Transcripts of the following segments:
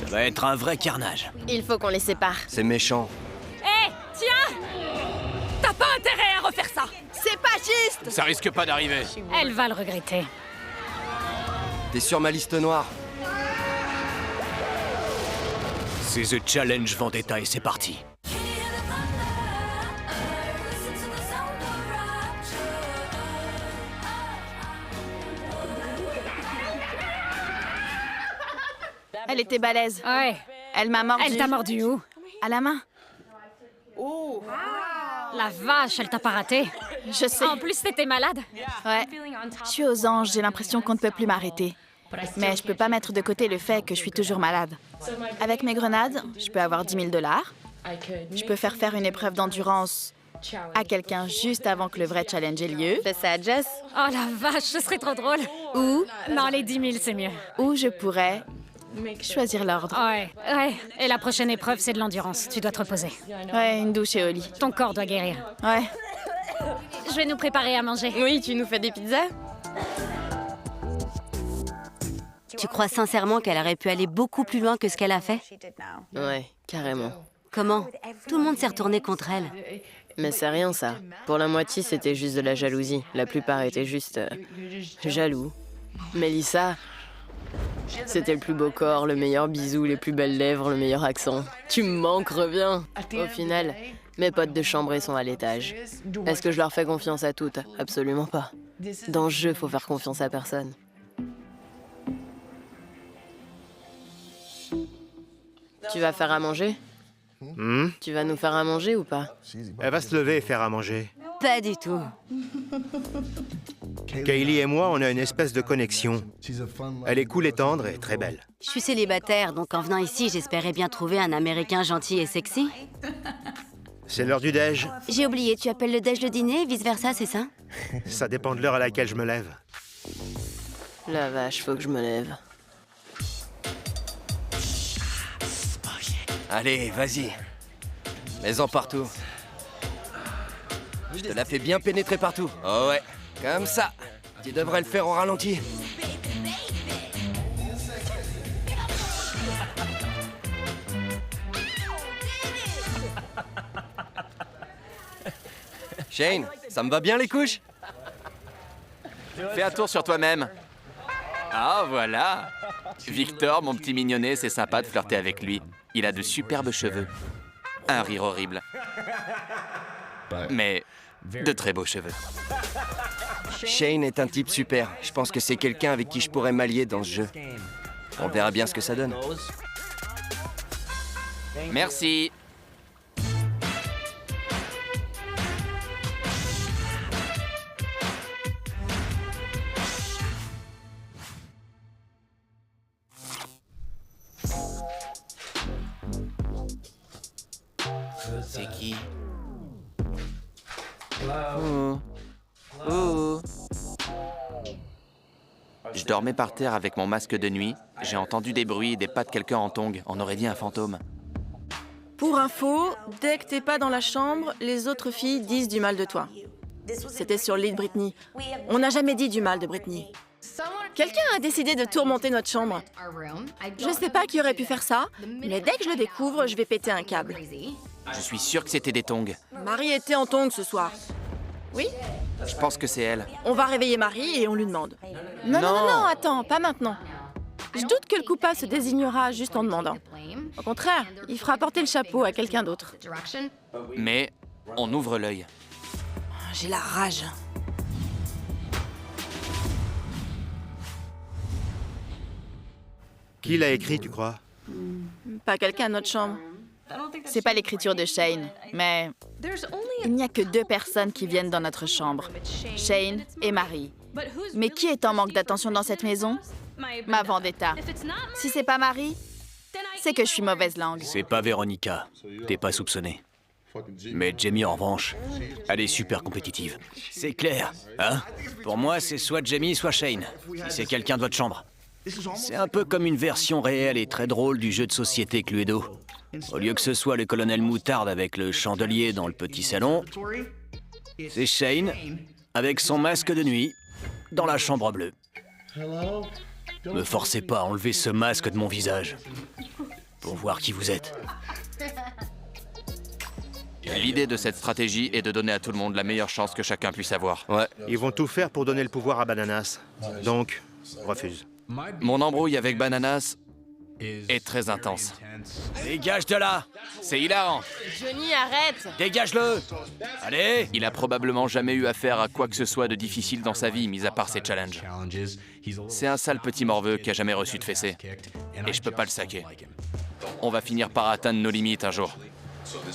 Ça va être un vrai carnage. Il faut qu'on les sépare. C'est méchant. Hé, tiens! T'as pas intérêt à refaire ça! C'est pas juste! Ça risque pas d'arriver. Elle va le regretter. T'es sur ma liste noire. C'est The Challenge Vendetta et c'est parti. Elle était balèze. Ouais. Elle m'a mordu. Elle t'a mordu où? À la main. La vache, elle t'a pas raté. Je sais. En plus, t'étais malade. Ouais. Je suis aux anges, j'ai l'impression qu'on ne peut plus m'arrêter. Mais je peux pas mettre de côté le fait que je suis toujours malade. Avec mes grenades, je peux avoir 10 000 $. Je peux faire une épreuve d'endurance à quelqu'un juste avant que le vrai challenge ait lieu. Fais ça à Jess. Oh la vache, ce serait trop drôle. Ou, Non, les 10 000, c'est mieux. ou je pourrais choisir l'ordre. Ouais. Et la prochaine épreuve, c'est de l'endurance. Tu dois te reposer. Ouais, une douche et au lit. Ton corps doit guérir. Ouais. Je vais nous préparer à manger. Oui, tu nous fais des pizzas? Tu crois sincèrement qu'elle aurait pu aller beaucoup plus loin que ce qu'elle a fait? Ouais, carrément. Comment? Tout le monde s'est retourné contre elle. Mais c'est rien, ça. Pour la moitié, c'était juste de la jalousie. La plupart étaient juste jaloux. Mélissa, c'était le plus beau corps, le meilleur bisou, les plus belles lèvres, le meilleur accent. Tu me manques, reviens. Au final, mes potes de chambrée sont à l'étage. Est-ce que je leur fais confiance à toutes? Absolument pas. Dans ce jeu, faut faire confiance à personne. Tu vas faire à manger? Tu vas nous faire à manger ou pas? Elle va se lever et faire à manger. Pas du tout. Kaylee et moi, on a une espèce de connexion. Elle est cool et tendre et très belle. Je suis célibataire, donc en venant ici, j'espérais bien trouver un Américain gentil et sexy. C'est l'heure du déj. J'ai oublié, tu appelles le déj le dîner et vice-versa, c'est ça? Ça dépend de l'heure à laquelle je me lève. La vache, faut que je me lève. Allez, vas-y. Mets-en partout. Je te la fais bien pénétrer partout. Oh ouais, comme ça. Tu devrais le faire au ralenti. Shane, ça me va bien les couches? Fais un tour sur toi-même. Ah, voilà. Victor, mon petit mignonnet, c'est sympa de flirter avec lui. Il a de superbes cheveux. Un rire horrible. Mais de très beaux cheveux. Shane est un type super. Je pense que c'est quelqu'un avec qui je pourrais m'allier dans ce jeu. On verra bien ce que ça donne. Merci. C'est qui? Je dormais par terre avec mon masque de nuit. J'ai entendu des bruits et des pas de quelqu'un en tongs. On aurait dit un fantôme. Pour info, dès que t'es pas dans la chambre, les autres filles disent du mal de toi. C'était sur le lit de Britney. On n'a jamais dit du mal de Britney. Quelqu'un a décidé de tout remonter notre chambre. Je sais pas qui aurait pu faire ça, mais dès que je le découvre, je vais péter un câble. Je suis sûr que c'était des tongs. Marie était en tongs ce soir. Oui? Je pense que c'est elle. On va réveiller Marie et on lui demande. Non, attends, pas maintenant. Je doute que le coupable se désignera juste en demandant. Au contraire, il fera porter le chapeau à quelqu'un d'autre. Mais on ouvre l'œil. J'ai la rage. Qui l'a écrit, tu crois? Pas quelqu'un à notre chambre. C'est pas l'écriture de Shane, mais il n'y a que 2 personnes qui viennent dans notre chambre. Shane et Marie. Mais qui est en manque d'attention dans cette maison? Ma vendetta. Si c'est pas Marie, c'est que je suis mauvaise langue. C'est pas Véronica. T'es pas soupçonné. Mais Jamie, en revanche, elle est super compétitive. C'est clair, hein? Pour moi, c'est soit Jamie, soit Shane. Si c'est quelqu'un de votre chambre. C'est un peu comme une version réelle et très drôle du jeu de société Cluedo. Au lieu que ce soit le colonel Moutarde avec le chandelier dans le petit salon, c'est Shane avec son masque de nuit dans la chambre bleue. Me forcez pas à enlever ce masque de mon visage. pour voir qui vous êtes. L'idée de cette stratégie est de donner à tout le monde la meilleure chance que chacun puisse avoir. Ouais. Ils vont tout faire pour donner le pouvoir à Bananas. Donc, refuse. Mon embrouille avec Bananas est très intense. Dégage de là! C'est hilarant. Johnny, arrête! Dégage-le! Allez! Il a probablement jamais eu affaire à quoi que ce soit de difficile dans sa vie, mis à part ses challenges. C'est un sale petit morveux qui a jamais reçu de fessée. Et je peux pas le saquer. On va finir par atteindre nos limites un jour.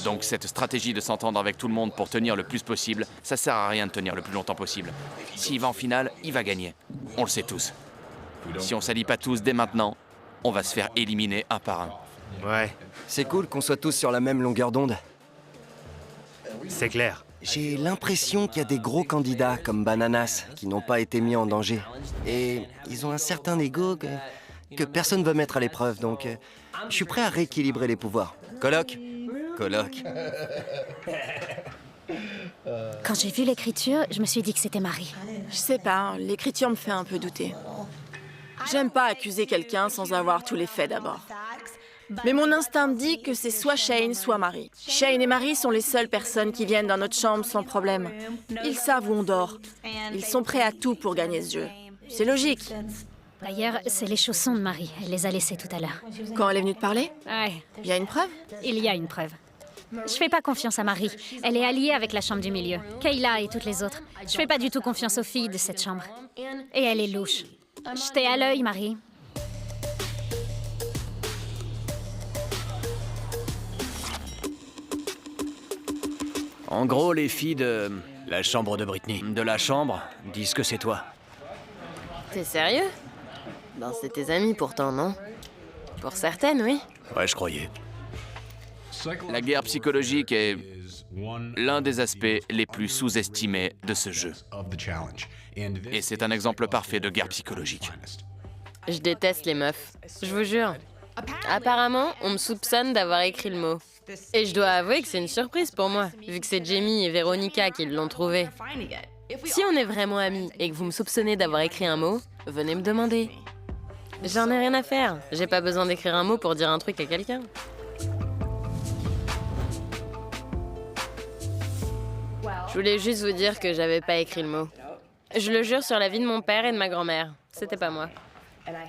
Donc cette stratégie de s'entendre avec tout le monde pour tenir le plus possible, ça sert à rien de tenir le plus longtemps possible. S'il va en finale, il va gagner. On le sait tous. Si on s'allie pas tous dès maintenant, on va se faire éliminer un par un. Ouais, C'est cool qu'on soit tous sur la même longueur d'onde. c'est clair. J'ai l'impression qu'il y a des gros candidats comme Bananas qui n'ont pas été mis en danger. Et ils ont un certain ego que personne ne veut mettre à l'épreuve, donc je suis prêt à rééquilibrer les pouvoirs. Coloc? Coloc. Quand j'ai vu l'écriture, je me suis dit que c'était Marie. Je sais pas, l'écriture me fait un peu douter. J'aime pas accuser quelqu'un sans avoir tous les faits d'abord. Mais mon instinct me dit que c'est soit Shane, soit Marie. Shane et Marie sont les seules personnes qui viennent dans notre chambre sans problème. Ils savent où on dort. Ils sont prêts à tout pour gagner ce jeu. C'est logique. D'ailleurs, c'est les chaussons de Marie. Elle les a laissés tout à l'heure. Quand elle est venue te parler, Ouais, il y a une preuve? il y a une preuve. Je fais pas confiance à Marie. Elle est alliée avec la chambre du milieu. Kayla et toutes les autres. Je fais pas du tout confiance aux filles de cette chambre. Et elle est louche. Je t'ai à l'œil, Marie. En gros, les filles de la chambre de Britney, de la chambre, disent que c'est toi. T'es sérieux? Ben, c'est tes amis pourtant, non? Pour certaines, oui. Ouais, je croyais. La guerre psychologique est l'un des aspects les plus sous-estimés de ce jeu. Et c'est un exemple parfait de guerre psychologique. Je déteste les meufs. Je vous jure. Apparemment, on me soupçonne d'avoir écrit le mot. Et je dois avouer que c'est une surprise pour moi, vu que c'est Jamie et Véronica qui l'ont trouvé. Si on est vraiment amis et que vous me soupçonnez d'avoir écrit un mot, venez me demander. J'en ai rien à faire. J'ai pas besoin d'écrire un mot pour dire un truc à quelqu'un. Je voulais juste vous dire que j'avais pas écrit le mot. Je le jure sur la vie de mon père et de ma grand-mère. C'était pas moi.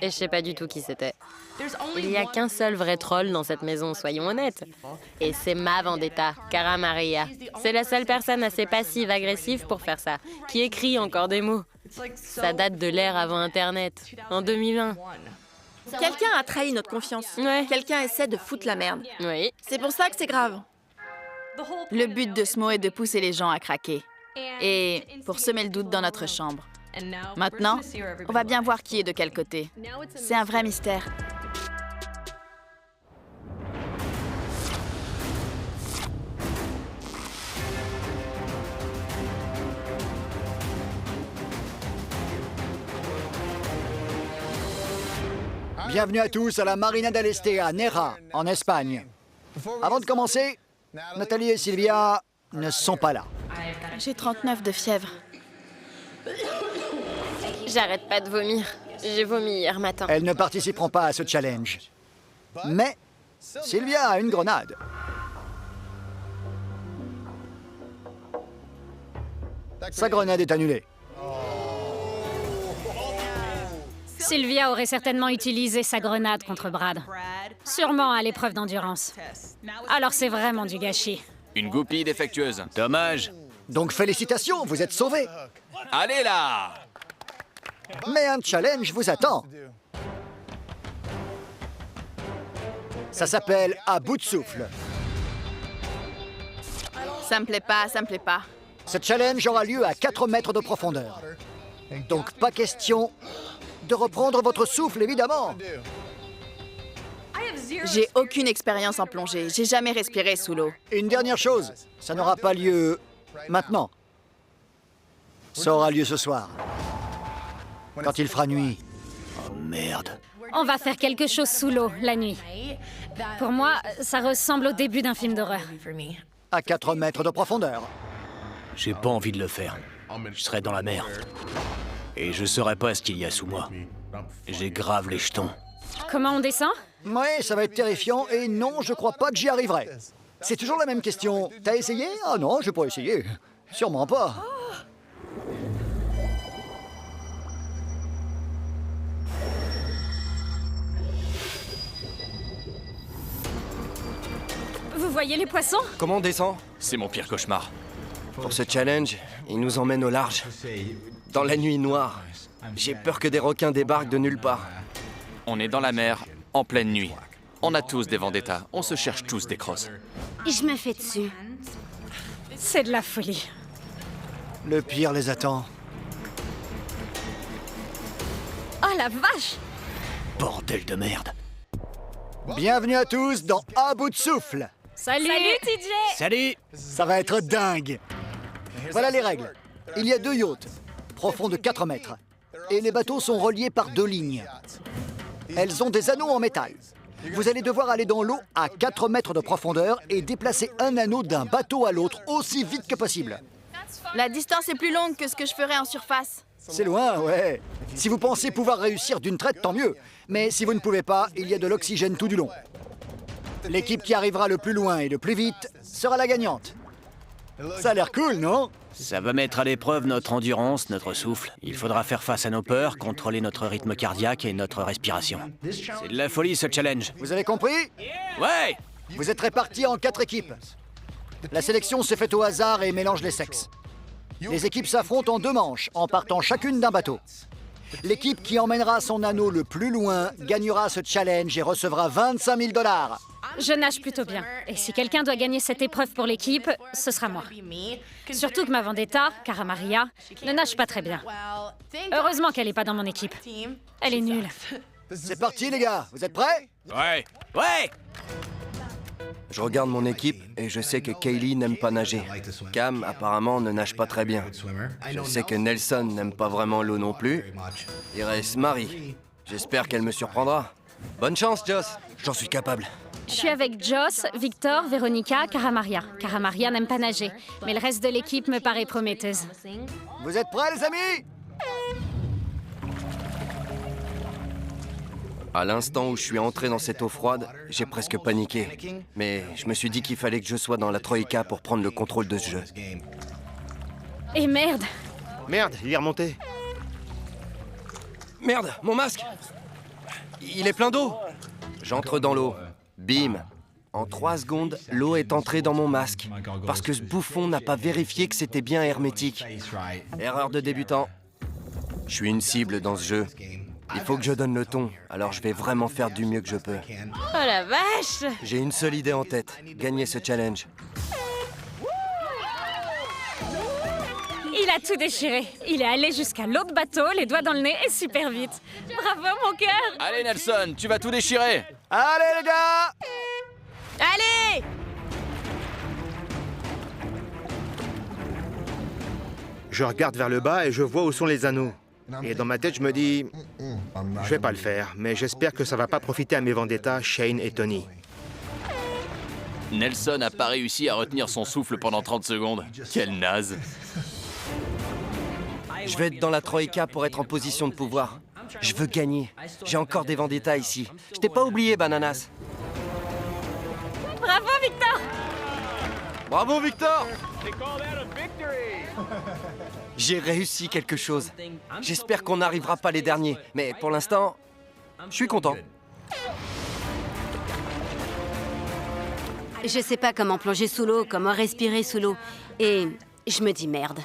Et je sais pas du tout qui c'était. Il y a qu'un seul vrai troll dans cette maison, soyons honnêtes. Et c'est ma vendetta, Cara Maria. C'est la seule personne assez passive-agressive pour faire ça, qui écrit encore des mots. Ça date de l'ère avant Internet, en 2001. Quelqu'un a trahi notre confiance. Ouais. Quelqu'un essaie de foutre la merde. Oui. C'est pour ça que c'est grave. Le but de ce mot est de pousser les gens à craquer. Et pour semer le doute dans notre chambre. Maintenant, on va bien voir qui est de quel côté. C'est un vrai mystère. Bienvenue à tous à la Marina del Este à Nera, en Espagne. Avant de commencer, Nathalie et Sylvia ne sont pas là. J'ai 39 de fièvre. J'arrête pas de vomir. J'ai vomi hier matin. Elles ne participeront pas à ce challenge. Mais Sylvia a une grenade. Sa grenade est annulée. Sylvia aurait certainement utilisé sa grenade contre Brad. Sûrement à l'épreuve d'endurance. Alors c'est vraiment du gâchis. Une goupille défectueuse. Dommage. Donc félicitations, vous êtes sauvés. Allez là! Mais un challenge vous attend. Ça s'appelle à bout de souffle. Ça me plaît pas, ça me plaît pas. Ce challenge aura lieu à 4 mètres de profondeur. Donc pas question de reprendre votre souffle, évidemment. J'ai aucune expérience en plongée. J'ai jamais respiré sous l'eau. Une dernière chose, ça n'aura pas lieu maintenant. Ça aura lieu ce soir. Quand il fera nuit. Oh merde. On va faire quelque chose sous l'eau, la nuit. Pour moi, ça ressemble au début d'un film d'horreur. À 4 mètres de profondeur. J'ai pas envie de le faire. Je serai dans la mer. Et je saurais pas ce qu'il y a sous moi. J'ai grave les jetons. Comment on descend? Ouais, ça va être terrifiant et non, je crois pas que j'y arriverai. C'est toujours la même question. T'as essayé? Ah non, j'ai pas essayé. Sûrement pas. Vous voyez les poissons? Comment on descend? C'est mon pire cauchemar. Pour ce challenge, il nous emmène au large. Dans la nuit noire. J'ai peur que des requins débarquent de nulle part. On est dans la mer, en pleine nuit. On a tous des vendettas, on se cherche tous des crosses. Je me fais dessus. C'est de la folie. Le pire les attend. Oh la vache! Bordel de merde. Bienvenue à tous dans À bout de souffle. Salut TJ! Salut! Ça va être dingue. Voilà les règles. Il y a 2 yachts, profonds de 4 mètres. Et les bateaux sont reliés par 2 lignes. Elles ont des anneaux en métal. Vous allez devoir aller dans l'eau à 4 mètres de profondeur et déplacer un anneau d'un bateau à l'autre aussi vite que possible. La distance est plus longue que ce que je ferais en surface. C'est loin, ouais. Si vous pensez pouvoir réussir d'une traite, tant mieux. Mais si vous ne pouvez pas, il y a de l'oxygène tout du long. L'équipe qui arrivera le plus loin et le plus vite sera la gagnante. Ça a l'air cool, non? Ça va mettre à l'épreuve notre endurance, notre souffle. Il faudra faire face à nos peurs, contrôler notre rythme cardiaque et notre respiration. C'est de la folie, ce challenge. Vous avez compris? Ouais! Vous êtes répartis en 4 équipes. La sélection se fait au hasard et mélange les sexes. Les équipes s'affrontent en 2 manches, en partant chacune d'un bateau. L'équipe qui emmènera son anneau le plus loin gagnera ce challenge et recevra 25 000 $. Je nage plutôt bien. Et si quelqu'un doit gagner cette épreuve pour l'équipe, ce sera moi. Surtout que ma vendetta, Cara Maria, ne nage pas très bien. Heureusement qu'elle n'est pas dans mon équipe. Elle est nulle. C'est parti, les gars. Vous êtes prêts? Ouais! Ouais! Je regarde mon équipe et je sais que Kaylee n'aime pas nager. Cam, apparemment, ne nage pas très bien. Je sais que Nelson n'aime pas vraiment l'eau non plus. Il reste Marie. J'espère qu'elle me surprendra. Bonne chance, Joss. J'en suis capable. Je suis avec Joss, Victor, Véronica, Cara Maria. Cara Maria n'aime pas nager, mais le reste de l'équipe me paraît prometteuse. Vous êtes prêts, les amis? À l'instant où je suis entré dans cette eau froide, j'ai presque paniqué. Mais je me suis dit qu'il fallait que je sois dans la Troïka pour prendre le contrôle de ce jeu. Et merde! Merde, il est remonté. Merde, mon masque! Il est plein d'eau! J'entre dans l'eau. Bim! En 3 secondes, l'eau est entrée dans mon masque. Parce que ce bouffon n'a pas vérifié que c'était bien hermétique. Erreur de débutant. Je suis une cible dans ce jeu. Il faut que je donne le ton, alors je vais vraiment faire du mieux que je peux. Oh la vache! J'ai une seule idée en tête, gagner ce challenge. Il a tout déchiré. Il est allé jusqu'à l'autre bateau, les doigts dans le nez et super vite. Bravo, mon cœur! Allez Nelson, tu vas tout déchirer! Allez, les gars! Allez! Je regarde vers le bas et je vois où sont les anneaux. Et dans ma tête, je me dis, je vais pas le faire, mais j'espère que ça va pas profiter à mes vendettas, Shane et Tony. Nelson n'a pas réussi à retenir son souffle pendant 30 secondes. Quelle naze! Je vais être dans la Troïka pour être en position de pouvoir. Je veux gagner. J'ai encore des vendettas ici. Je t'ai pas oublié, Bananas. Bravo, Victor! Bravo, Victor! J'ai réussi quelque chose. J'espère qu'on n'arrivera pas les derniers. Mais pour l'instant, je suis content. Je sais pas comment plonger sous l'eau, comment respirer sous l'eau. Et je me dis merde.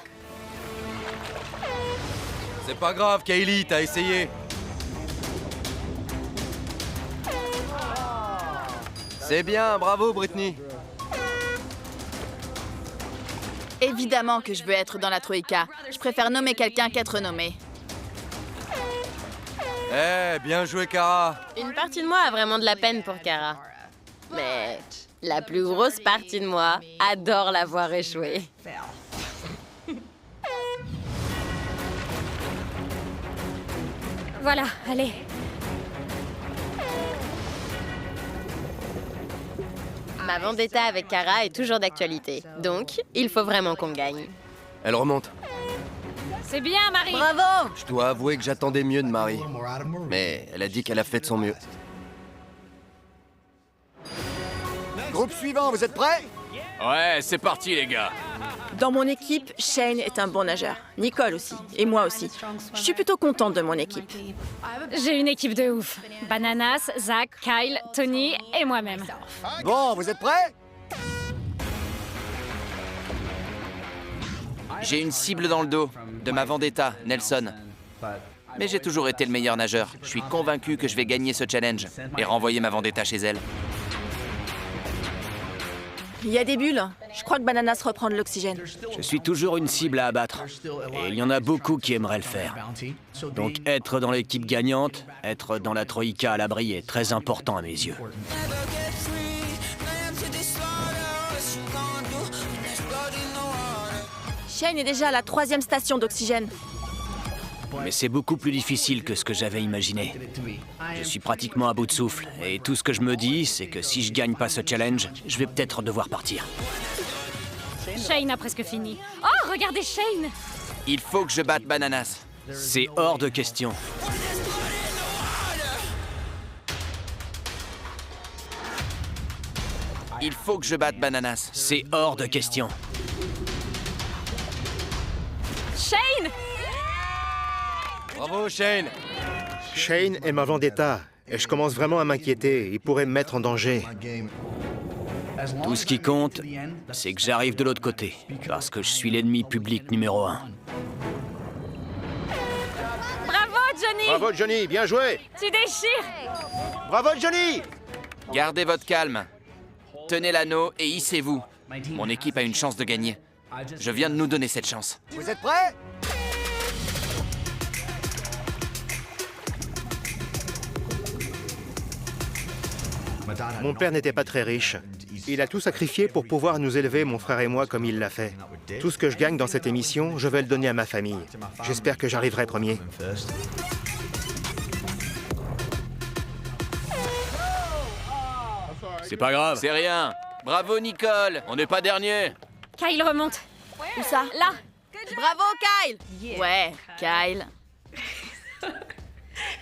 C'est pas grave, Kaylee, t'as essayé. C'est bien, bravo, Brittany. Évidemment que je veux être dans la Troïka. Je préfère nommer quelqu'un qu'être nommé. Eh, bien joué, Cara. Une partie de moi a vraiment de la peine pour Cara. Mais la plus grosse partie de moi adore la voir échouer. Voilà, allez. Ma vendetta avec Cara est toujours d'actualité. Donc, il faut vraiment qu'on gagne. Elle remonte. C'est bien, Marie! Bravo! Je dois avouer que j'attendais mieux de Marie. Mais elle a dit qu'elle a fait de son mieux. Groupe suivant, vous êtes prêts? Ouais, c'est parti, les gars. Dans mon équipe, Shane est un bon nageur. Nicole aussi. Et moi aussi. Je suis plutôt contente de mon équipe. J'ai une équipe de ouf. Bananas, Zach, Kyle, Tony et moi-même. Bon, vous êtes prêts? J'ai une cible dans le dos, de ma vendetta, Nelson. Mais j'ai toujours été le meilleur nageur. Je suis convaincu que je vais gagner ce challenge et renvoyer ma vendetta chez elle. Il y a des bulles. Je crois que Bananas reprend de l'oxygène. Je suis toujours une cible à abattre. Et il y en a beaucoup qui aimeraient le faire. Donc être dans l'équipe gagnante, être dans la Troïka à l'abri est très important à mes yeux. Shane est déjà à la 3e station d'oxygène. Mais c'est beaucoup plus difficile que ce que j'avais imaginé. Je suis pratiquement à bout de souffle, et tout ce que je me dis, c'est que si je gagne pas ce challenge, je vais peut-être devoir partir. Shane a presque fini. Oh, regardez Shane! Il faut que je batte Bananas. C'est hors de question. Il faut que je batte Bananas. C'est hors de question. Shane! Bravo, Shane. Shane est ma vendetta, et je commence vraiment à m'inquiéter. Il pourrait me mettre en danger. Tout ce qui compte, c'est que j'arrive de l'autre côté, parce que je suis l'ennemi public numéro 1. Bravo, Johnny! Bravo, Johnny, bien joué! Tu déchires! Bravo, Johnny! Gardez votre calme. Tenez l'anneau et hissez-vous. Mon équipe a une chance de gagner. Je viens de nous donner cette chance. Vous êtes prêts? Mon père n'était pas très riche. Il a tout sacrifié pour pouvoir nous élever, mon frère et moi, comme il l'a fait. Tout ce que je gagne dans cette émission, je vais le donner à ma famille. J'espère que j'arriverai premier. C'est pas grave. C'est rien. Bravo, Nicole. On n'est pas dernier. Kyle remonte. Où ça? Là! Bravo, Kyle! Ouais, Kyle.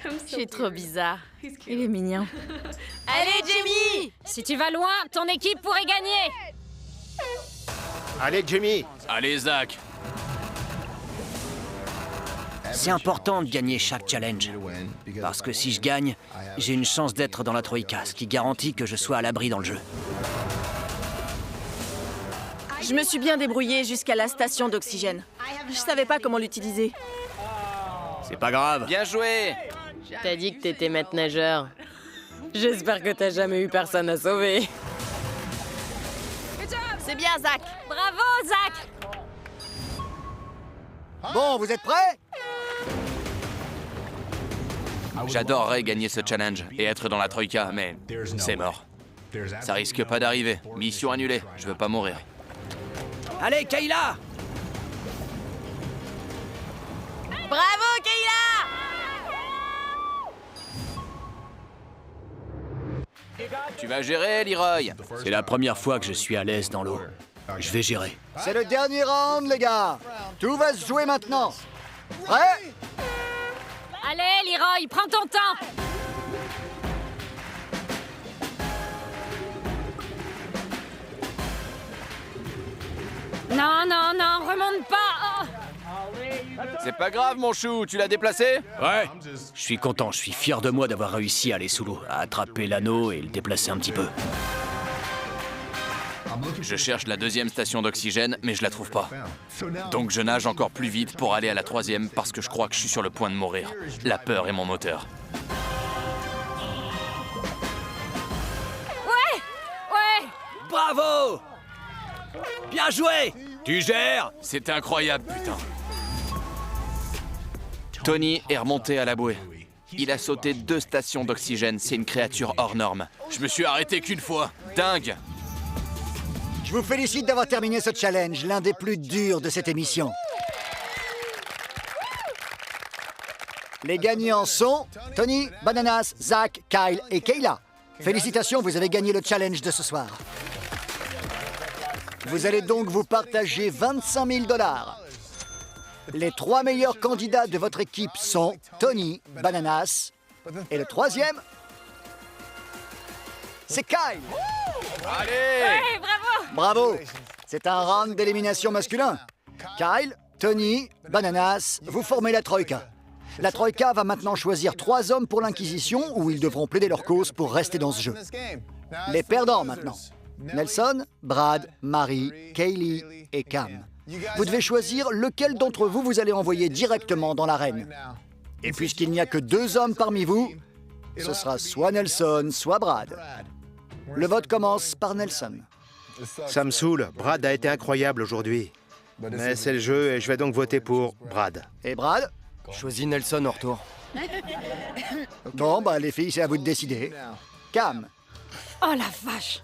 Je suis trop bizarre. Il est mignon. Allez, Jamie! Si tu vas loin, ton équipe pourrait gagner! Allez, Jimmy! Allez, Zach. C'est important de gagner chaque challenge. Parce que si je gagne, j'ai une chance d'être dans la Troïka, ce qui garantit que je sois à l'abri dans le jeu. Je me suis bien débrouillée jusqu'à la station d'oxygène. Je savais pas comment l'utiliser. C'est pas grave. Bien joué. T'as dit que t'étais maître nageur. J'espère que t'as jamais eu personne à sauver. C'est bien, Zach. Bravo, Zach! Bon, vous êtes prêts? J'adorerais gagner ce challenge et être dans la Troïka, mais c'est mort. Ça risque pas d'arriver. Mission annulée. Je veux pas mourir. Allez, Kayla! Bravo, Kayla! Tu vas gérer, Leroy. C'est la première fois que je suis à l'aise dans l'eau. Je vais gérer. C'est le dernier round, les gars. Tout va se jouer maintenant. Prêt? Allez, Leroy, prends ton temps! Non, non, non, remonte pas! Oh. C'est pas grave, mon chou. Tu l'as déplacé? Ouais. Je suis content, je suis fier de moi d'avoir réussi à aller sous l'eau, à attraper l'anneau et le déplacer un petit peu. Je cherche la 2e station d'oxygène, mais je la trouve pas. Donc je nage encore plus vite pour aller à la 3e parce que je crois que je suis sur le point de mourir. La peur est mon moteur. Ouais! Ouais! Bravo! Bien joué! Tu gères! C'est incroyable, putain. Tony est remonté à la bouée. Il a sauté 2 stations d'oxygène. C'est une créature hors norme. Je me suis arrêté qu'une fois. Dingue! Je vous félicite d'avoir terminé ce challenge, l'un des plus durs de cette émission. Les gagnants sont Tony, Bananas, Zach, Kyle et Kayla. Félicitations, vous avez gagné le challenge de ce soir. Vous allez donc vous partager 25 000 $. Les 3 meilleurs candidats de votre équipe sont Tony, Bananas, et le 3e, c'est Kyle. Allez! Ouais, bravo! Bravo! C'est un round d'élimination masculin. Kyle, Tony, Bananas, vous formez la Troïka. La Troïka va maintenant choisir 3 hommes pour l'Inquisition où ils devront plaider leur cause pour rester dans ce jeu. Les perdants maintenant. Nelson, Brad, Marie, Kaylee et Cam. Vous devez choisir lequel d'entre vous vous allez envoyer directement dans l'arène. Et puisqu'il n'y a que 2 hommes parmi vous, ce sera soit Nelson, soit Brad. Le vote commence par Nelson. Ça me saoule, Brad a été incroyable aujourd'hui. Mais c'est le jeu et je vais donc voter pour Brad. Et Brad? Choisis Nelson en retour. Bon, bah les filles, c'est à vous de décider. Cam. Oh la vache!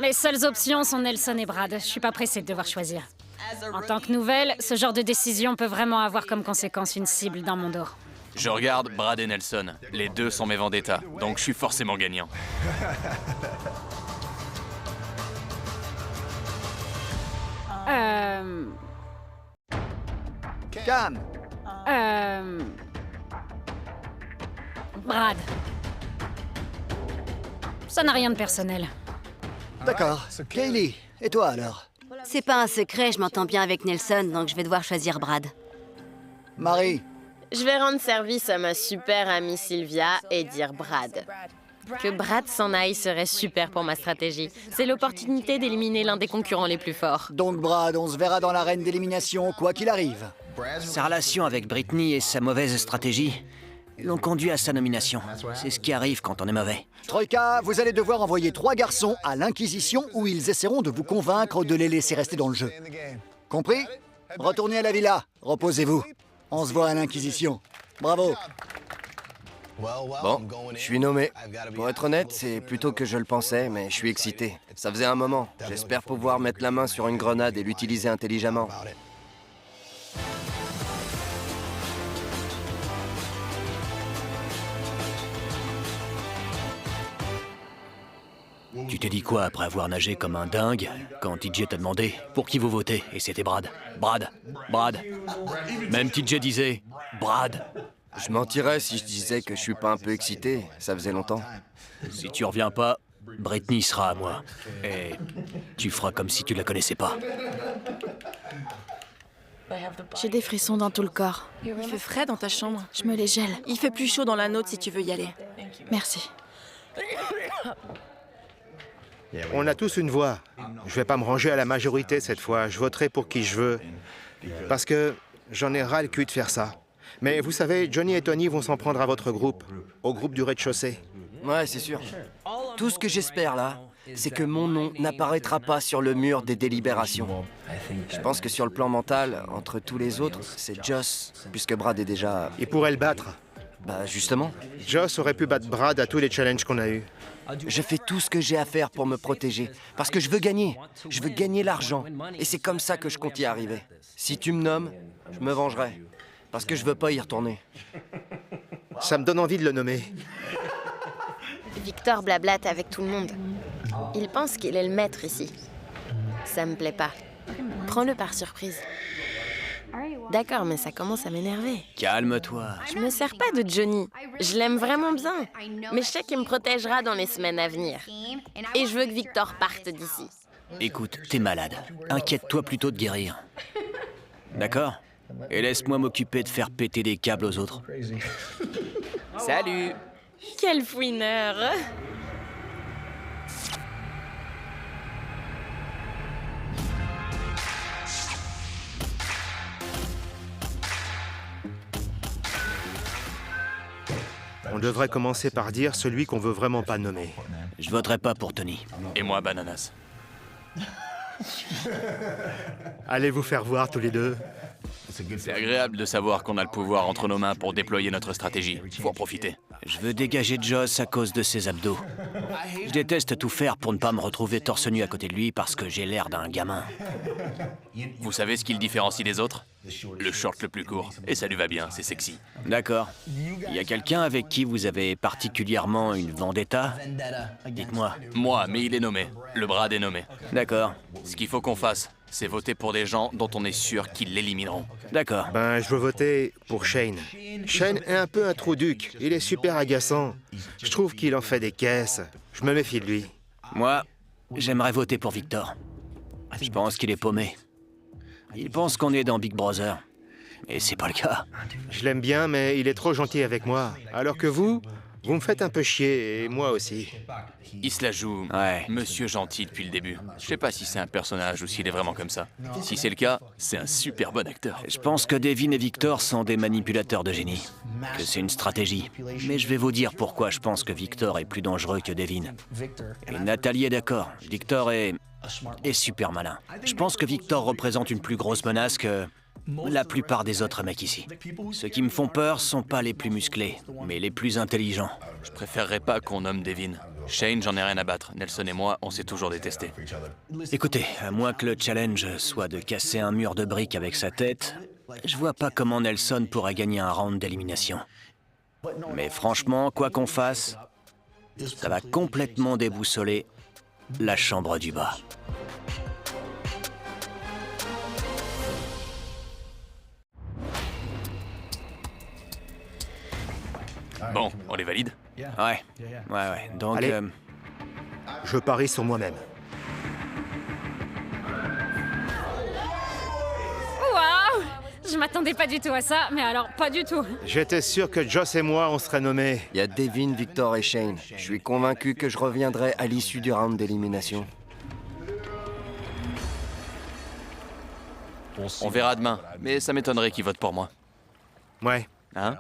Mes seules options sont Nelson et Brad. Je suis pas pressée de devoir choisir. En tant que nouvelle, ce genre de décision peut vraiment avoir comme conséquence une cible dans mon dos. Je regarde Brad et Nelson. Les deux sont mes vendettas, donc je suis forcément gagnant. Cam. Brad. Ça n'a rien de personnel. D'accord. Kaylee, et toi alors? C'est pas un secret, je m'entends bien avec Nelson, donc je vais devoir choisir Brad. Marie. Je vais rendre service à ma super amie Sylvia et dire Brad. Que Brad s'en aille serait super pour ma stratégie. C'est l'opportunité d'éliminer l'un des concurrents les plus forts. Donc Brad, on se verra dans l'arène d'élimination, quoi qu'il arrive. Sa relation avec Britney et sa mauvaise stratégie l'ont conduit à sa nomination. C'est ce qui arrive quand on est mauvais. Troïka, vous allez devoir envoyer 3 garçons à l'Inquisition où ils essaieront de vous convaincre de les laisser rester dans le jeu. Compris? Retournez à la villa, reposez-vous. On se voit à l'Inquisition. Bravo. Bon, je suis nommé. Pour être honnête, c'est plutôt que je le pensais, mais je suis excité. Ça faisait un moment. J'espère pouvoir mettre la main sur une grenade et l'utiliser intelligemment. Tu t'es dit quoi après avoir nagé comme un dingue quand TJ t'a demandé pour qui vous votez? Et c'était Brad. Brad. Brad. Même TJ disait Brad. Je mentirais si je disais que je suis pas un peu excité. Ça faisait longtemps. Si tu reviens pas, Britney sera à moi. Et tu feras comme si tu la connaissais pas. J'ai des frissons dans tout le corps. Il fait frais dans ta chambre. Je me les gèle. Il fait plus chaud dans la nôtre si tu veux y aller. Merci. On a tous une voix. Je vais pas me ranger à la majorité cette fois. Je voterai pour qui je veux. Parce que j'en ai ras le cul de faire ça. Mais vous savez, Johnny et Tony vont s'en prendre à votre groupe. Au groupe du rez-de-chaussée. Ouais, c'est sûr. Tout ce que j'espère là, c'est que mon nom n'apparaîtra pas sur le mur des délibérations. Je pense que sur le plan mental, entre tous les autres, c'est Joss, puisque Brad est déjà... Il pourrait le battre. Bah justement. Joss aurait pu battre Brad à tous les challenges qu'on a eus. Je fais tout ce que j'ai à faire pour me protéger, parce que je veux gagner. Je veux gagner l'argent. Et c'est comme ça que je compte y arriver. Si tu me nommes, je me vengerai. Parce que je veux pas y retourner. Ça me donne envie de le nommer. Victor blablate avec tout le monde. Il pense qu'il est le maître ici. Ça me plaît pas. Prends-le par surprise. D'accord, mais ça commence à m'énerver. Calme-toi. Je me sers pas de Johnny. Je l'aime vraiment bien. Mais je sais qu'il me protégera dans les semaines à venir. Et je veux que Victor parte d'ici. Écoute, t'es malade. Inquiète-toi plutôt de guérir. D'accord? Et laisse-moi m'occuper de faire péter des câbles aux autres. Salut! Quel fouineur! On devrait commencer par dire celui qu'on veut vraiment pas nommer. Je voterai pas pour Tony. Et moi, Bananas. Allez vous faire voir tous les deux. C'est agréable de savoir qu'on a le pouvoir entre nos mains pour déployer notre stratégie. Faut en profiter. Je veux dégager Joss à cause de ses abdos. Je déteste tout faire pour ne pas me retrouver torse nu à côté de lui parce que j'ai l'air d'un gamin. Vous savez ce qui le différencie des autres? Le short le plus court. Et ça lui va bien, c'est sexy. D'accord. Il y a quelqu'un avec qui vous avez particulièrement une vendetta? Dites-moi. Moi, mais il est nommé. Le Brad est nommé. D'accord. Ce qu'il faut qu'on fasse, c'est voter pour des gens dont on est sûr qu'ils l'élimineront. D'accord. Ben, je veux voter pour Shane. Shane est un peu un trou-duc. Il est super agaçant. Je trouve qu'il en fait des caisses. Je me méfie de lui. Moi, j'aimerais voter pour Victor. Je pense qu'il est paumé. Il pense qu'on est dans Big Brother. Et c'est pas le cas. Je l'aime bien, mais il est trop gentil avec moi. Alors que vous me faites un peu chier, et moi aussi. Il se la joue, monsieur gentil depuis le début. Je sais pas si c'est un personnage ou s'il est vraiment comme ça. Si c'est le cas, c'est un super bon acteur. Je pense que Devin et Victor sont des manipulateurs de génie. Que c'est une stratégie. Mais je vais vous dire pourquoi je pense que Victor est plus dangereux que Devin. Et Nathalie est d'accord. Victor est super malin. Je pense que Victor représente une plus grosse menace que la plupart des autres mecs ici. Ceux qui me font peur sont pas les plus musclés, mais les plus intelligents. Je préférerais pas qu'on nomme Devin. Shane, j'en ai rien à battre. Nelson et moi, on s'est toujours détestés. Écoutez, à moins que le challenge soit de casser un mur de briques avec sa tête, je vois pas comment Nelson pourrait gagner un round d'élimination. Mais franchement, quoi qu'on fasse, ça va complètement déboussoler la chambre du bas. Bon, on les valide? Ouais. Donc, allez, je parie sur moi-même. Waouh! Je m'attendais pas du tout à ça, mais alors pas du tout. J'étais sûr que Joss et moi, on serait nommés. Il y a Devin, Victor et Shane. Je suis convaincu que je reviendrai à l'issue du round d'élimination. On verra demain, mais ça m'étonnerait qu'ils votent pour moi. Ouais. Hein?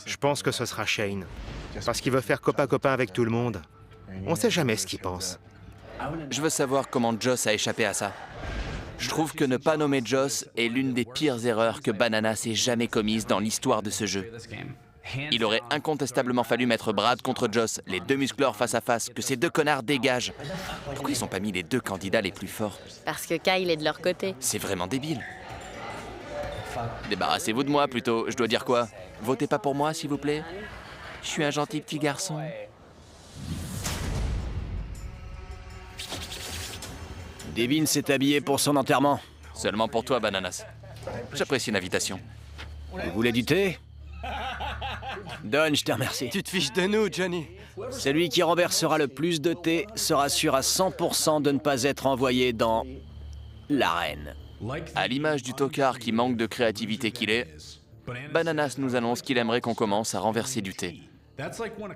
Je pense que ce sera Shane. Parce qu'il veut faire copain-copain avec tout le monde. On sait jamais ce qu'il pense. Je veux savoir comment Joss a échappé à ça. Je trouve que ne pas nommer Joss est l'une des pires erreurs que Bananas ait jamais commises dans l'histoire de ce jeu. Il aurait incontestablement fallu mettre Brad contre Joss, les deux muscleurs face à face, que ces deux connards dégagent. Pourquoi ils sont pas mis les deux candidats les plus forts? Parce que Kyle est de leur côté. C'est vraiment débile. Débarrassez-vous de moi, plutôt. Je dois dire quoi? Votez pas pour moi, s'il vous plaît. Je suis un gentil petit garçon. Devin s'est habillé pour son enterrement. Seulement pour toi, Bananas. J'apprécie l'invitation. Vous voulez du thé? Don, je te remercie. Tu te fiches de nous, Johnny. Celui qui renversera le plus de thé sera sûr à 100% de ne pas être envoyé dans l'arène. À l'image du tocard qui manque de créativité qu'il est, Bananas nous annonce qu'il aimerait qu'on commence à renverser du thé.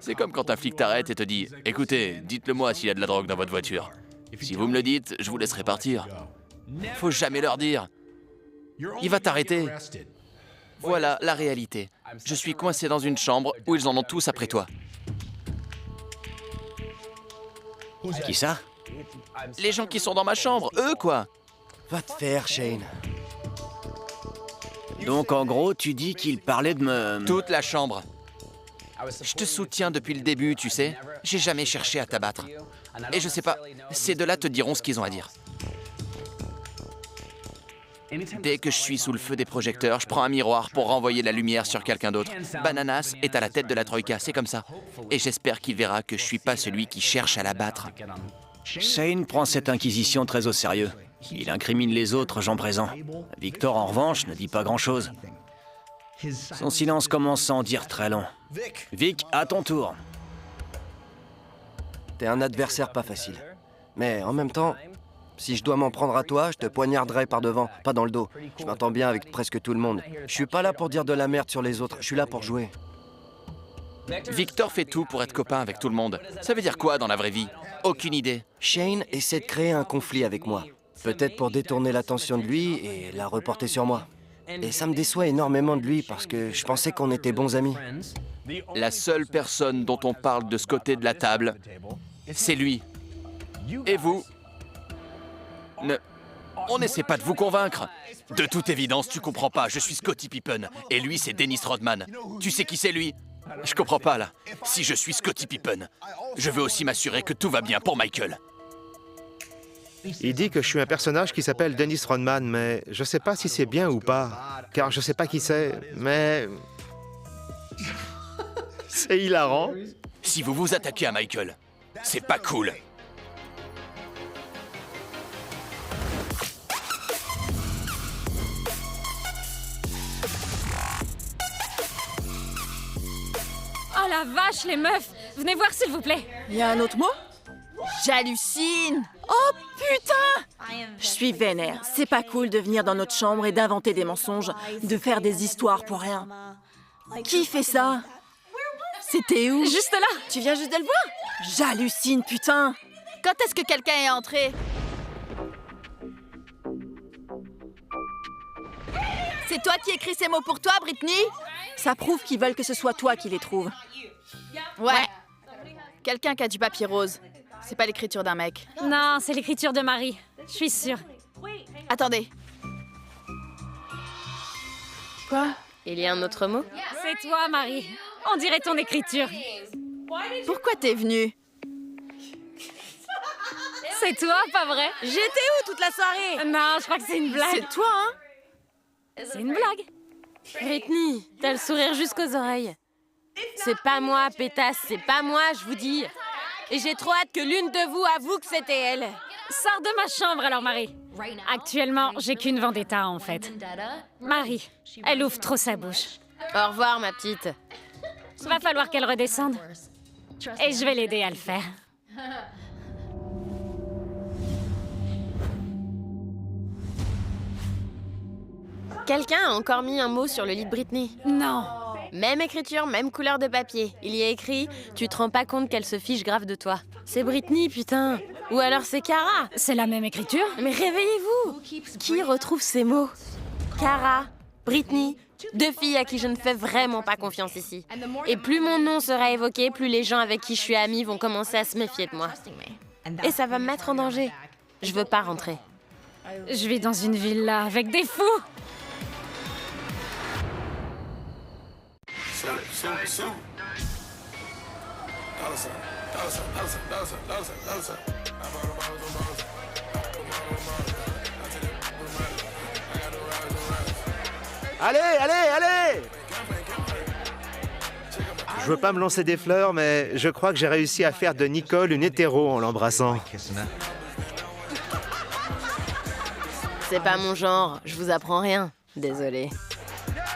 C'est comme quand un flic t'arrête et te dit « Écoutez, dites-le moi s'il y a de la drogue dans votre voiture. Si vous me le dites, je vous laisserai partir. » Faut jamais leur dire. Il va t'arrêter. Voilà la réalité. Je suis coincé dans une chambre où ils en ont tous après toi. Qui ça? Les gens qui sont dans ma chambre, eux quoi. Va te faire, Shane. Donc en gros, tu dis qu'il parlait de me... Toute la chambre. Je te soutiens depuis le début, tu sais. J'ai jamais cherché à t'abattre. Et je sais pas, ces deux-là te diront ce qu'ils ont à dire. Dès que je suis sous le feu des projecteurs, je prends un miroir pour renvoyer la lumière sur quelqu'un d'autre. Bananas est à la tête de la Troïka, c'est comme ça. Et j'espère qu'il verra que je suis pas celui qui cherche à l'abattre. Shane prend cette inquisition très au sérieux. Il incrimine les autres gens présents. Victor, en revanche, ne dit pas grand-chose. Son silence commence à en dire très long. Vic, à ton tour. T'es un adversaire pas facile. Mais en même temps, si je dois m'en prendre à toi, je te poignarderai par devant, pas dans le dos. Je m'entends bien avec presque tout le monde. Je suis pas là pour dire de la merde sur les autres, je suis là pour jouer. Victor fait tout pour être copain avec tout le monde. Ça veut dire quoi dans la vraie vie? Aucune idée. Shane essaie de créer un conflit avec moi. Peut-être pour détourner l'attention de lui et la reporter sur moi. Et ça me déçoit énormément de lui parce que je pensais qu'on était bons amis. La seule personne dont on parle de ce côté de la table, c'est lui. Et vous? On n'essaie pas de vous convaincre. De toute évidence, tu comprends pas. Je suis Scottie Pippen. Et lui, c'est Dennis Rodman. Tu sais qui c'est, lui? Je comprends pas, là. Si je suis Scottie Pippen, je veux aussi m'assurer que tout va bien pour Michael. Il dit que je suis un personnage qui s'appelle Dennis Rodman, mais je sais pas si c'est bien ou pas. Car je sais pas qui c'est, mais... c'est hilarant. Si vous vous attaquez à Michael, c'est pas cool. Oh la vache, les meufs! Venez voir, s'il vous plaît! Il y a un autre mot? J'hallucine! Oh putain! Je suis vénère. C'est pas cool de venir dans notre chambre et d'inventer des mensonges, de faire des histoires pour rien. Qui fait ça? C'était où? Juste là. Tu viens juste de le voir? J'hallucine, putain! Quand est-ce que quelqu'un est entré? C'est toi qui écris ces mots pour toi, Brittany? Ça prouve qu'ils veulent que ce soit toi qui les trouve. Ouais. Quelqu'un qui a du papier rose. C'est pas l'écriture d'un mec. Non, c'est l'écriture de Marie. Je suis sûre. Attendez. Quoi? Il y a un autre mot? C'est toi, Marie. On dirait ton écriture. Pourquoi t'es venue? C'est toi, pas vrai? J'étais où toute la soirée? Non, je crois que c'est une blague. C'est toi, hein? C'est une blague. Britney, t'as le sourire jusqu'aux oreilles. C'est pas moi, pétasse, c'est pas moi, je vous dis. Et j'ai trop hâte que l'une de vous avoue que c'était elle. Sors de ma chambre alors, Marie. Actuellement, j'ai qu'une vendetta, en fait. Marie, elle ouvre trop sa bouche. Au revoir, ma petite. Va falloir qu'elle redescende. Et je vais l'aider à le faire. Quelqu'un a encore mis un mot sur le lit de Britney. Non. Même écriture, même couleur de papier. Il y a écrit « Tu te rends pas compte qu'elle se fiche grave de toi ». C'est Britney, putain. Ou alors c'est Cara. C'est la même écriture? Mais réveillez-vous. Qui retrouve ces mots? Cara, Britney, deux filles à qui je ne fais vraiment pas confiance ici. Et plus mon nom sera évoqué, plus les gens avec qui je suis amie vont commencer à se méfier de moi. Et ça va me mettre en danger. Je veux pas rentrer. Je vis dans une villa avec des fous. Allez, allez, allez! Je veux pas me lancer des fleurs, mais je crois que j'ai réussi à faire de Nicole une hétéro en l'embrassant. C'est pas mon genre, je vous apprends rien. Désolée.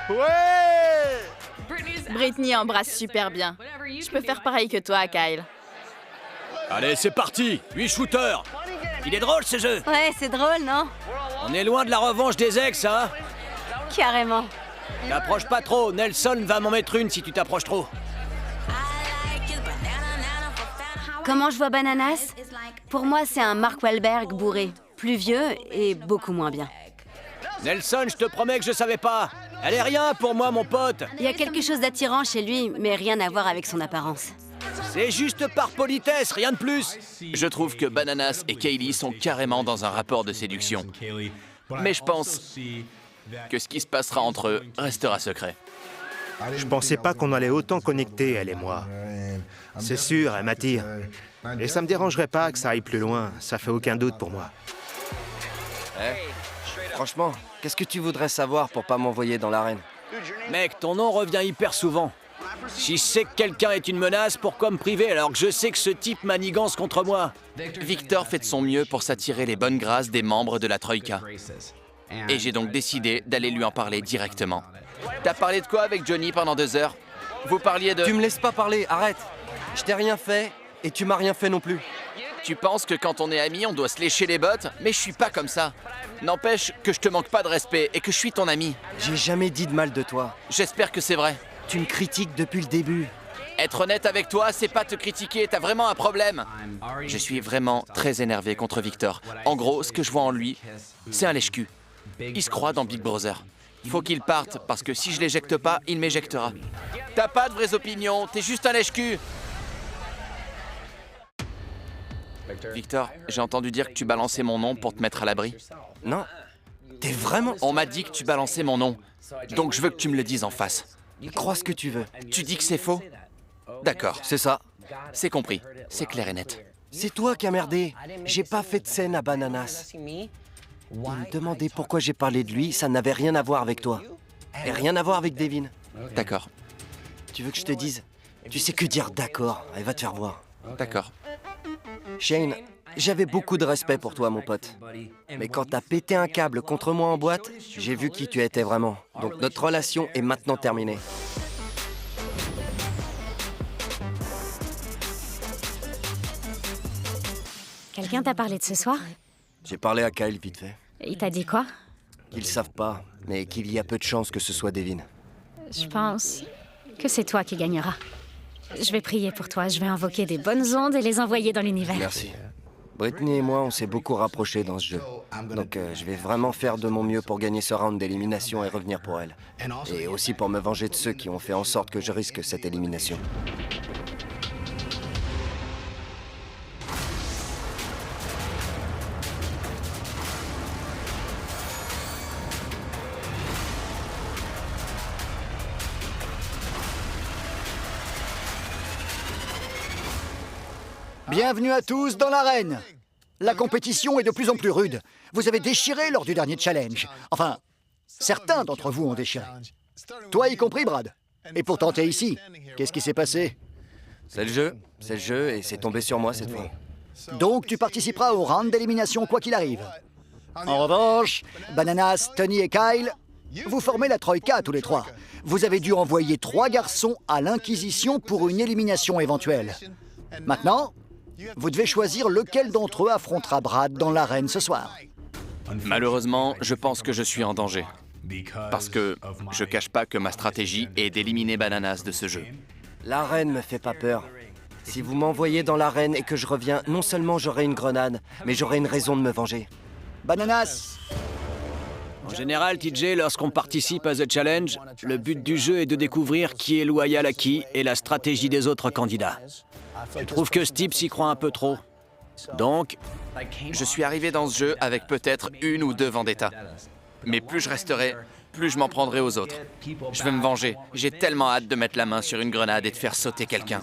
Ouais! Brittany embrasse super bien. Je peux faire pareil que toi, Kyle. Allez, c'est parti! 8 shooters! Il est drôle ce jeu! Ouais, c'est drôle, non? On est loin de la revanche des ex, hein? Carrément. T'approches pas trop, Nelson va m'en mettre une si tu t'approches trop. Comment je vois Bananas? Pour moi, c'est un Mark Wahlberg bourré. Plus vieux et beaucoup moins bien. Nelson, je te promets que je savais pas. Elle est rien pour moi, mon pote. Il y a quelque chose d'attirant chez lui, mais rien à voir avec son apparence. C'est juste par politesse, rien de plus. Je trouve que Bananas et Kaylee sont carrément dans un rapport de séduction. Mais je pense que ce qui se passera entre eux restera secret. Je pensais pas qu'on allait autant connecter, elle et moi. C'est sûr, elle m'attire. Et ça me dérangerait pas que ça aille plus loin, ça fait aucun doute pour moi. Franchement, qu'est-ce que tu voudrais savoir pour pas m'envoyer dans l'arène? Mec, ton nom revient hyper souvent. Si je sais que quelqu'un est une menace, pourquoi me priver alors que je sais que ce type manigance contre moi? Victor fait de son mieux pour s'attirer les bonnes grâces des membres de la Troïka. Et j'ai donc décidé d'aller lui en parler directement. T'as parlé de quoi avec Johnny pendant 2 heures? Vous parliez de... Tu me laisses pas parler, arrête! Je t'ai rien fait, et tu m'as rien fait non plus. Tu penses que quand on est amis, on doit se lécher les bottes? Mais je suis pas comme ça. N'empêche que je te manque pas de respect et que je suis ton ami. J'ai jamais dit de mal de toi. J'espère que c'est vrai. Tu me critiques depuis le début. Être honnête avec toi, c'est pas te critiquer, t'as vraiment un problème. Je suis vraiment très énervé contre Victor. En gros, ce que je vois en lui, c'est un lèche-cul. Il se croit dans Big Brother. Faut qu'il parte, parce que si je l'éjecte pas, il m'éjectera. T'as pas de vraies opinions, t'es juste un lèche-cul. Victor, j'ai entendu dire que tu balançais mon nom pour te mettre à l'abri. Non. T'es vraiment... On m'a dit que tu balançais mon nom. Donc je veux que tu me le dises en face. Crois ce que tu veux. Tu dis que c'est faux? D'accord. C'est ça. C'est compris. C'est clair et net. C'est toi qui as merdé. J'ai pas fait de scène à Bananas. Il me demandait pourquoi j'ai parlé de lui, ça n'avait rien à voir avec toi. Et rien à voir avec Devin. D'accord. Tu veux que je te dise? Tu sais que dire d'accord, elle va te faire voir. D'accord. Shane, j'avais beaucoup de respect pour toi, mon pote. Mais quand t'as pété un câble contre moi en boîte, j'ai vu qui tu étais vraiment. Donc notre relation est maintenant terminée. Quelqu'un t'a parlé de ce soir? J'ai parlé à Kyle vite fait. Il t'a dit quoi? Qu'ils savent pas, mais qu'il y a peu de chances que ce soit Devin. Je pense que c'est toi qui gagneras. Je vais prier pour toi, je vais invoquer des bonnes ondes et les envoyer dans l'univers. Merci. Brittany et moi, on s'est beaucoup rapprochés dans ce jeu. Donc je vais vraiment faire de mon mieux pour gagner ce round d'élimination et revenir pour elle. Et aussi pour me venger de ceux qui ont fait en sorte que je risque cette élimination. Bienvenue à tous dans l'arène. La compétition est de plus en plus rude. Vous avez déchiré lors du dernier challenge. Enfin, certains d'entre vous ont déchiré. Toi y compris, Brad. Et pourtant, t'es ici. Qu'est-ce qui s'est passé? C'est le jeu et c'est tombé sur moi cette fois. Donc tu participeras au round d'élimination quoi qu'il arrive. En revanche, Bananas, Tony et Kyle, vous formez la Troïka tous les trois. Vous avez dû envoyer 3 garçons à l'Inquisition pour une élimination éventuelle. Maintenant, vous devez choisir lequel d'entre eux affrontera Brad dans l'arène ce soir. Malheureusement, je pense que je suis en danger. Parce que je cache pas que ma stratégie est d'éliminer Bananas de ce jeu. L'arène me fait pas peur. Si vous m'envoyez dans l'arène et que je reviens, non seulement j'aurai une grenade, mais j'aurai une raison de me venger. Bananas! En général, TJ, lorsqu'on participe à The Challenge, le but du jeu est de découvrir qui est loyal à qui et la stratégie des autres candidats. Je trouve que Steve s'y croit un peu trop. Donc, je suis arrivé dans ce jeu avec peut-être 1 ou 2 vendettas. Mais plus je resterai, plus je m'en prendrai aux autres. Je veux me venger. J'ai tellement hâte de mettre la main sur une grenade et de faire sauter quelqu'un.